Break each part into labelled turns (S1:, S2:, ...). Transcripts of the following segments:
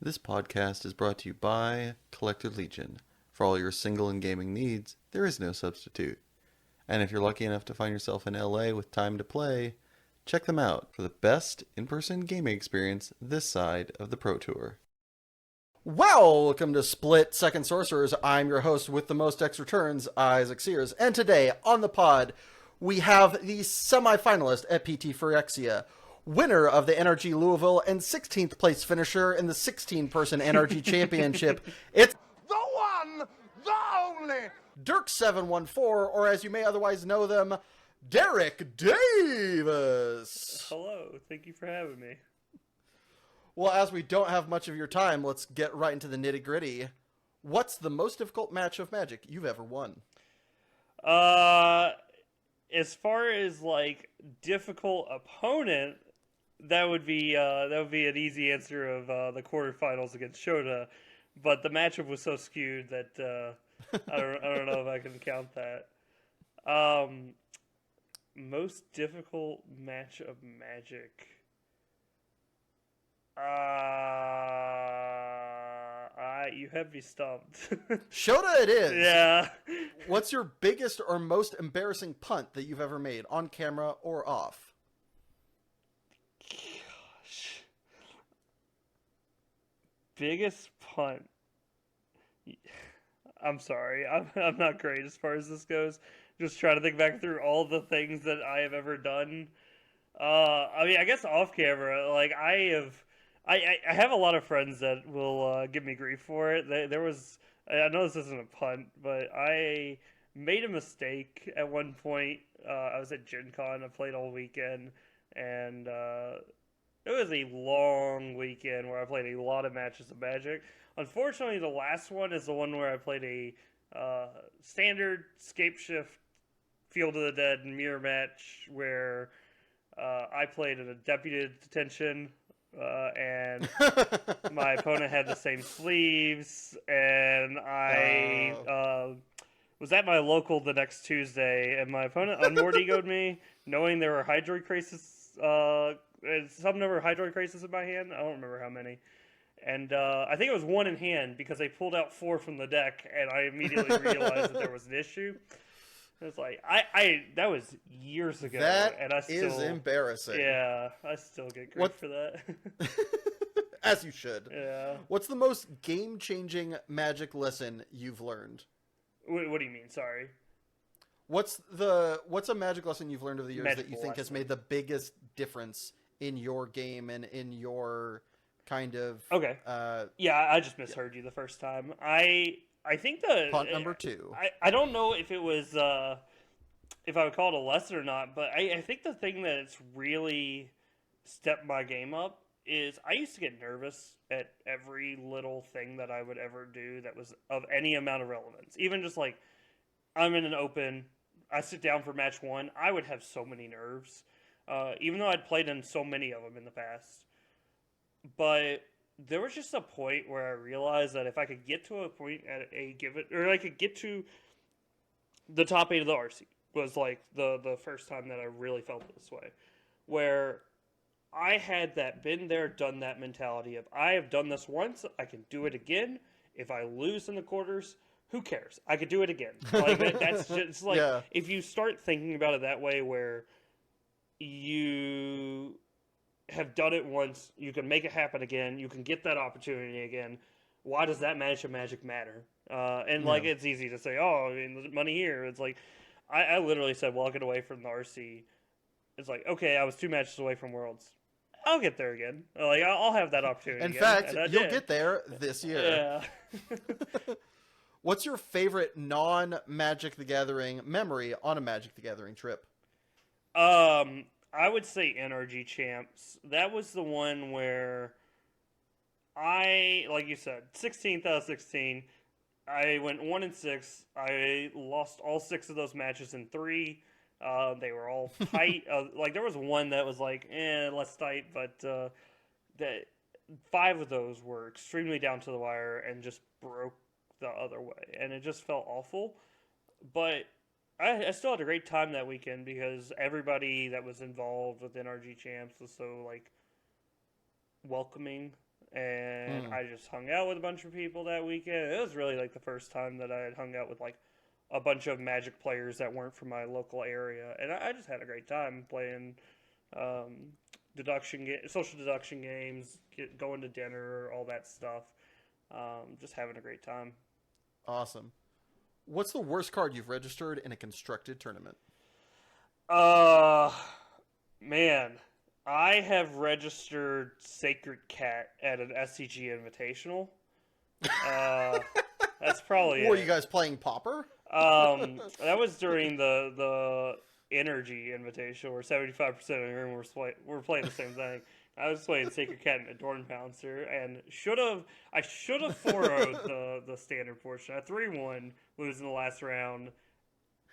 S1: This podcast is brought to you by Collector Legion. For all your single and gaming needs, there is no substitute. And if you're lucky enough to find yourself in LA with time to play, check them out for the best in-person gaming experience this side of the Pro Tour. Welcome to Split Second Sorcerers. I'm your host with the most extra turns, Isaac Sears. And today on the pod, we have the semi-finalist at PT Phyrexia, winner of the NRG Louisville, and 16th place finisher in the 16-person NRG Championship. It's
S2: the one, the only
S1: Dirk714, or as you may otherwise know them, Derrick Davis.
S3: Hello, thank you for having me.
S1: Well, as we don't have much of your time, let's get right into the nitty-gritty. What's the most difficult match of Magic you've ever won?
S3: As far as like difficult opponent, that would be an easy answer of the quarterfinals against Shota, but the matchup was so skewed that I don't know if I can count that. Most difficult match of Magic. You have me stumped.
S1: Shota it is.
S3: Yeah.
S1: What's your biggest or most embarrassing punt that you've ever made, on camera or off?
S3: Gosh. Biggest punt. I'm sorry. I'm not great as far as this goes. Just trying to think back through all the things that I have ever done. I guess off camera, like I have a lot of friends that will give me grief for it. I know this isn't a punt, but I made a mistake at one point. I was at Gen Con. I played all weekend, and it was a long weekend where I played a lot of matches of Magic. Unfortunately, the last one is the one where I played a standard scape shift Field of the Dead mirror match where I played in a deputed detention. And my opponent had the same sleeves, and I was at my local the next Tuesday, and my opponent unmoored egoed me, knowing there were Hydroid Crisis, some number of Hydroid Crisis in my hand. I don't remember how many. And I think it was one in hand because they pulled out 4 from the deck, and I immediately realized that there was an issue. It's like that was years ago, and I still
S1: is embarrassing.
S3: Yeah, I still get grief for that.
S1: As you should.
S3: Yeah.
S1: What's the most game-changing Magic lesson you've learned?
S3: What do you mean? Sorry.
S1: What's a Magic lesson you've learned over the years that you think has made the biggest difference in your game and in your kind of
S3: okay? I just misheard you the first time. I think
S1: punt number 2.
S3: I don't know if it was if I would call it a lesson or not, but I think the thing that's really stepped my game up is I used to get nervous at every little thing that I would ever do that was of any amount of relevance. Even just like I'm in an open, I sit down for match 1, I would have so many nerves, even though I'd played in so many of them in the past. But there was just a point where I realized that if I could get to a point at a given, or I could get to the top 8 of the RC, was like the first time that I really felt this way, where I had that been there, done that mentality of I have done this once, I can do it again. If I lose in the quarters, who cares? I could do it again. Like that's just like if you start thinking about it that way, where you have done it once, you can make it happen again, you can get that opportunity again. Why does that match of Magic matter? Like it's easy to say, oh, I mean, the money here. It's like I literally said walking away from the RC, it's like, okay, I was 2 matches away from Worlds. I'll get there again. Like I'll have that opportunity.
S1: In
S3: again.
S1: fact, you'll get there this year.
S3: Yeah.
S1: What's your favorite non-Magic the Gathering memory on a Magic the Gathering trip?
S3: I would say NRG Champs. That was the one where like you said, 16th out of 16. I went 1-6. I lost all 6 of those matches in 3. They were all tight. Like there was one that was like, less tight, but that 5 of those were extremely down to the wire and just broke the other way, and it just felt awful. But I still had a great time that weekend because everybody that was involved with NRG Champs was so like welcoming and I just hung out with a bunch of people that weekend. It was really like the first time that I had hung out with like a bunch of Magic players that weren't from my local area, and I just had a great time playing social deduction games, going to dinner, all that stuff. Just having a great time.
S4: Awesome. What's the worst card you've registered in a constructed tournament?
S3: Man, I have registered Sacred Cat at an SCG Invitational. That's probably
S4: Were
S3: it.
S4: you guys playing Pauper?
S3: That was during the Energy Invitational, where 75% of the room were playing the same thing. I was playing Sacred Cat and Adorn Pouncer, and I should have 4-0'd the standard portion. I 3-1, losing the last round,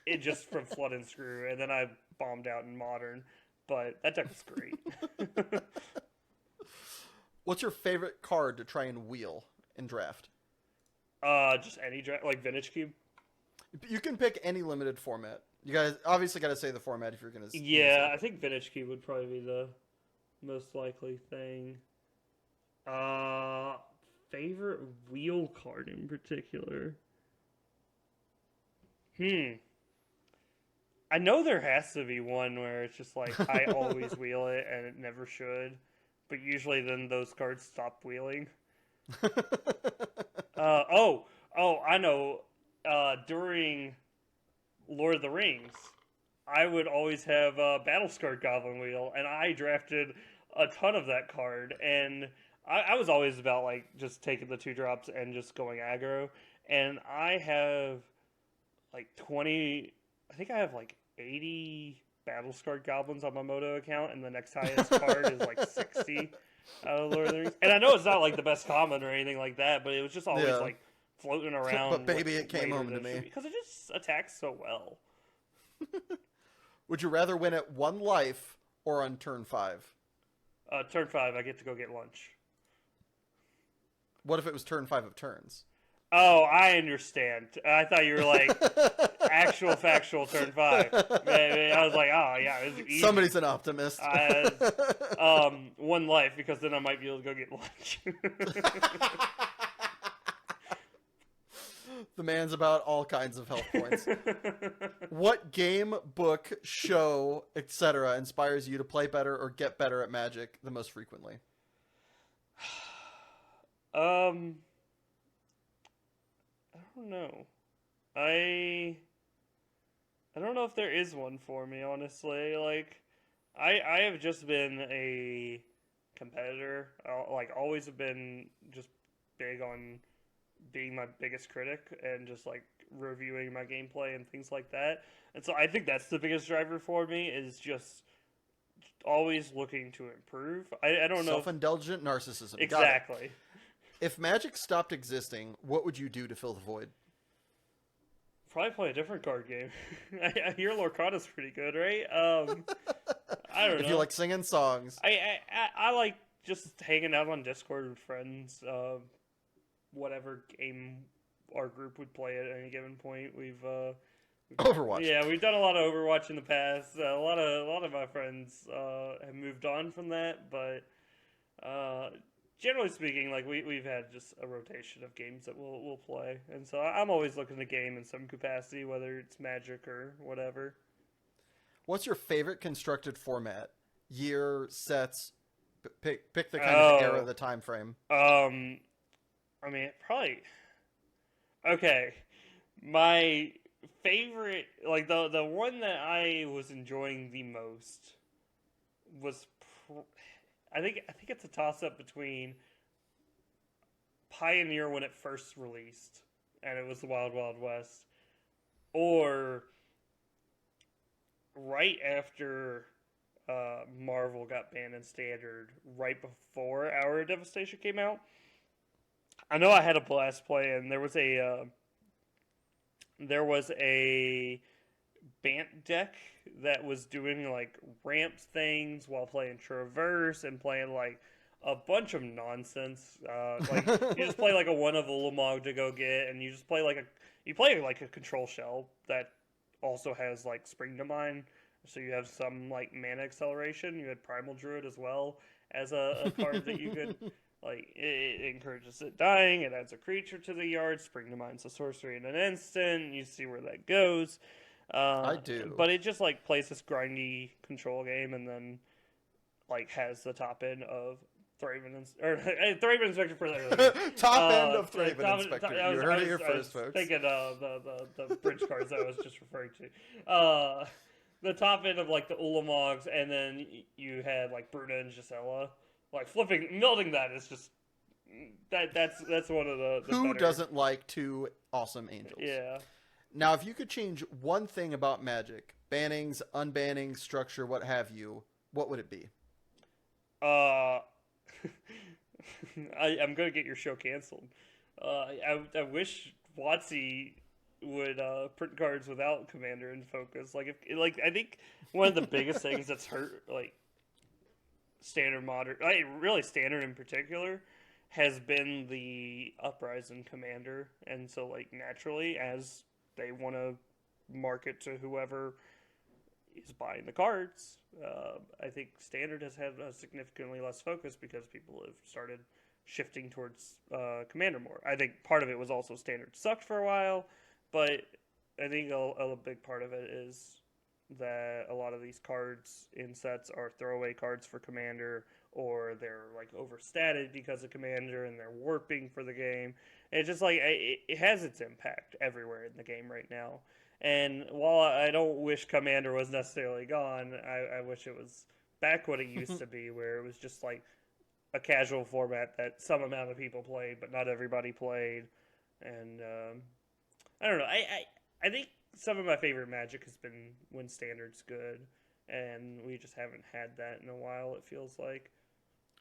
S3: it just from Flood and Screw, and then I bombed out in Modern. But that deck was great.
S4: What's your favorite card to try and wheel in draft?
S3: Just any draft, like Vintage Cube.
S4: You can pick any limited format. You guys obviously got to say the format if you're gonna.
S3: Yeah, I think Vintage Cube would probably be the most likely thing. Favorite wheel card in particular. I know there has to be one where it's just like I always wheel it and it never should, but usually then those cards stop wheeling. I know. During Lord of the Rings, I would always have Battlescarred Goblin Wheel, and I drafted a ton of that card, and I was always about like just taking the 2-drops and just going aggro, and I have like 20, I think I have like 80 Battlescarred Goblins on my Moto account, and the next highest card is like 60 out of Lord of the Rings. And I know it's not like the best common or anything like that, but it was just always like floating around.
S4: But baby, it came home to me.
S3: Because it just attacks so well.
S4: Would you rather win at 1 life or on turn 5?
S3: Turn 5, I get to go get lunch.
S4: What if it was turn 5 of turns?
S3: Oh, I understand. I thought you were like actual factual turn 5. I was like, oh yeah, it was easy.
S4: Somebody's an optimist.
S3: 1 life, because then I might be able to go get lunch.
S4: The man's about all kinds of health points. What game, book, show, etc. inspires you to play better or get better at Magic the most frequently?
S3: I don't know. I don't know if there is one for me, honestly. Like, I have just been a competitor. Like, always have been just big on being my biggest critic and just like reviewing my gameplay and things like that. And so I think that's the biggest driver for me, is just always looking to improve. I don't know.
S4: Self-indulgent narcissism.
S3: Exactly.
S4: If Magic stopped existing, what would you do to fill the void?
S3: Probably play a different card game. I hear Lorcana's pretty good, right? I don't know.
S4: If you like singing songs.
S3: I like just hanging out on Discord with friends. Whatever game our group would play at any given point. We've
S4: Overwatch.
S3: Yeah, we've done a lot of Overwatch in the past. A lot of my friends have moved on from that, but generally speaking, like we've had just a rotation of games that we'll play, and so I'm always looking to game in some capacity, whether it's Magic or whatever.
S4: What's your favorite constructed format? Year, sets, pick the kind of era, the time frame.
S3: I mean, probably. Okay, my favorite, like the one that I was enjoying the most was, I think it's a toss up between Pioneer when it first released, and it was the Wild Wild West, or right after Marvel got banned in Standard, right before Hour of Devastation came out. I know I had a blast playing. There was a Bant deck that was doing like ramp things while playing Traverse and playing like a bunch of nonsense. Like you just play like a one of Ulamog to go get, and you just play like a control shell that also has like Spring to Mine, so you have some like mana acceleration. You had Primal Druid as well as a card that you could Like, it encourages it dying, it adds a creature to the yard, spring to mind's a sorcery in an instant, you see where that goes.
S4: I do.
S3: But it just, like, plays this grindy control game and then, like, has the top end of Thraben Inspector for that.
S4: Top end of Thraben
S3: Top-
S4: Inspector.
S3: I
S4: You
S3: was-
S4: heard
S3: I
S4: it
S3: was-
S4: here
S3: I
S4: first,
S3: was
S4: folks.
S3: thinking of the bridge cards that I was just referring to. The top end of, like, the Ulamogs, and then you had, like, Bruna and Gisela. Like, melding that is just... That's one of the
S4: Who
S3: better...
S4: doesn't like two awesome angels?
S3: Yeah.
S4: Now, if you could change one thing about Magic, bannings, unbanning, structure, what have you, what would it be?
S3: I'm gonna get your show canceled. I wish WotC would print cards without Commander in focus. I think one of the biggest things that's hurt standard modern, really standard in particular, has been the Uprising Commander, and so naturally as they want to market to whoever is buying the cards, I think Standard has had a significantly less focus because people have started shifting towards Commander more. I think part of it was also Standard sucked for a while, but I think a big part of it is that a lot of these cards in sets are throwaway cards for Commander, or they're overstated because of Commander and they're warping for the game. And it's just it has its impact everywhere in the game right now. And while I don't wish Commander was necessarily gone, I wish it was back what it used to be, where it was just a casual format that some amount of people played, but not everybody played. And I don't know. I think some of my favorite Magic has been when Standard's good, and we just haven't had that in a while, it feels like.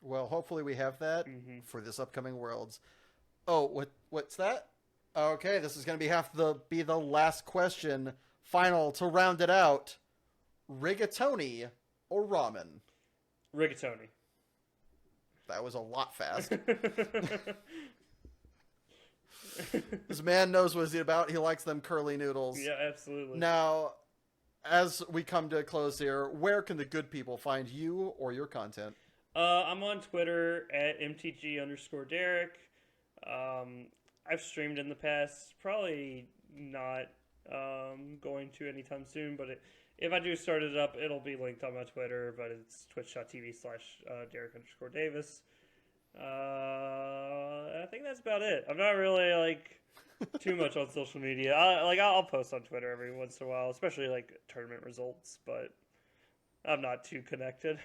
S4: Well, hopefully we have that for this upcoming Worlds. Oh, what's that? Okay, this is going to be the last question, final to round it out. Rigatoni or ramen?
S3: Rigatoni.
S4: That was a lot fast. This man knows what he's about. He likes them curly noodles.
S3: Yeah, absolutely.
S4: Now, as we come to a close here, where can the good people find you or your content?
S3: I'm on Twitter at MTG_Derrick. I've streamed in the past, probably not going to anytime soon, but if I do start it up, it'll be linked on my Twitter, but it's twitch.tv/Derrick_Davis. I think that's about it. I'm not really too much on social media. I'll post on Twitter every once in a while, especially tournament results, but I'm not too connected.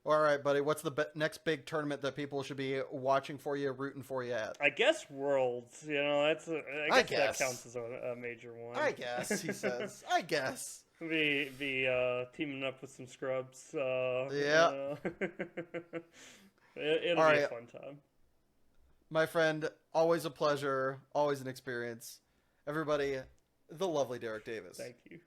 S4: All right, buddy. What's the next big tournament that people should be watching for you, rooting for you at?
S3: I guess Worlds. I guess that counts as a major one.
S4: I guess, he says. I guess.
S3: Be teaming up with some scrubs.
S4: Yeah.
S3: It'll
S4: All
S3: be a
S4: right.
S3: fun time.
S4: My friend, always a pleasure, always an experience. Everybody, the lovely Derrick Davis.
S3: Thank you.